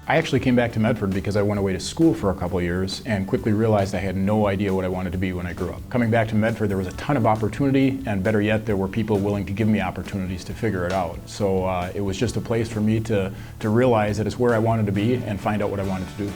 I actually came back to Medford because I went away to school for a couple of years and quickly realized I had no idea what I wanted to be when I grew up. Coming back to Medford, there was a ton of opportunity, and better yet, there were people willing to give me opportunities to figure it out. So it was just a place for me to realize that it's where I wanted to be and find out what I wanted to do.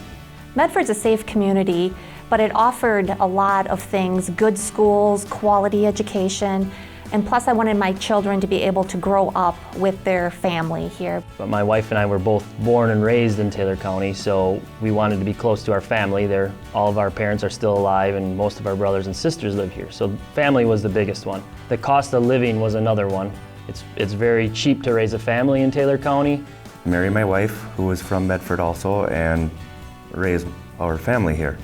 Medford's a safe community, but it offered a lot of things: good schools, quality education, and plus I wanted my children to be able to grow up with their family here. But my wife and I were both born and raised in Taylor County, so we wanted to be close to our family. All of our parents are still alive, and most of our brothers and sisters live here, so family was the biggest one. The cost of living was another one. It's very cheap to raise a family in Taylor County. Marry my wife, who is from Medford also, and raise our family here.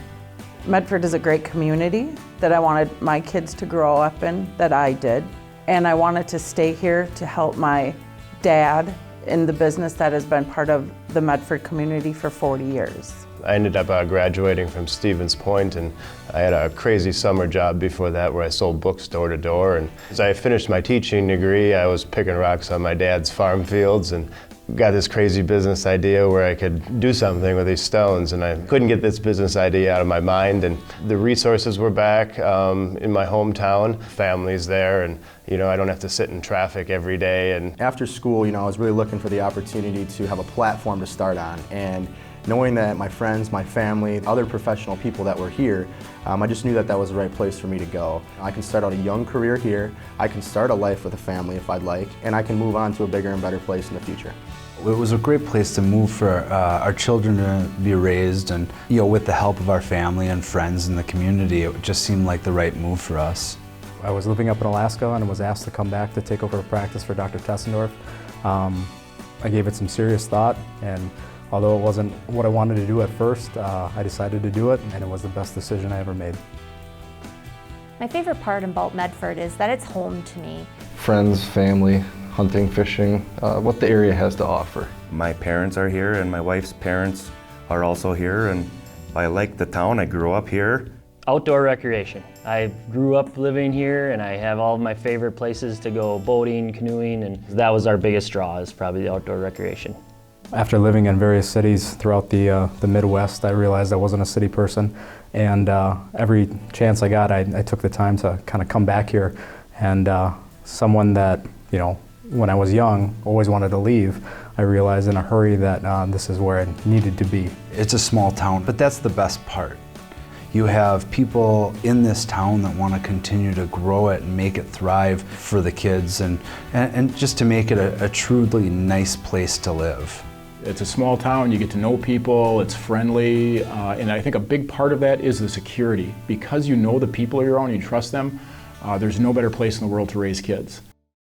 Medford is a great community that I wanted my kids to grow up in, that I did. And I wanted to stay here to help my dad in the business that has been part of the Medford community for 40 years. I ended up graduating from Stevens Point, and I had a crazy summer job before that where I sold books door to door. And as I finished my teaching degree, I was picking rocks on my dad's farm fields and got this crazy business idea where I could do something with these stones, and I couldn't get this business idea out of my mind. And the resources were back in my hometown, family's there, and I don't have to sit in traffic every day. And after school, I was really looking for the opportunity to have a platform to start on, and knowing that my friends, my family, other professional people that were here, I just knew that that was the right place for me to go. I can start out a young career here, I can start a life with a family if I'd like, and I can move on to a bigger and better place in the future. It was a great place to move for our children to be raised, and with the help of our family and friends in the community, it just seemed like the right move for us. I was living up in Alaska and was asked to come back to take over practice for Dr. Tessendorf. I gave it some serious thought, and although it wasn't what I wanted to do at first, I decided to do it, and it was the best decision I ever made. My favorite part about Medford is that it's home to me. Friends, family, hunting, fishing, what the area has to offer. My parents are here, and my wife's parents are also here, and I like the town. I grew up here. Outdoor recreation. I grew up living here, and I have all of my favorite places to go boating, canoeing, and that was our biggest draw, is probably the outdoor recreation. After living in various cities throughout the Midwest, I realized I wasn't a city person, and every chance I got, I took the time to kind of come back here. And someone that, when I was young, always wanted to leave, I realized in a hurry that this is where I needed to be. It's a small town, but that's the best part. You have people in this town that want to continue to grow it and make it thrive for the kids, and just to make it a truly nice place to live. It's a small town, you get to know people, it's friendly, and I think a big part of that is the security. Because you know the people you're around, you trust them, there's no better place in the world to raise kids.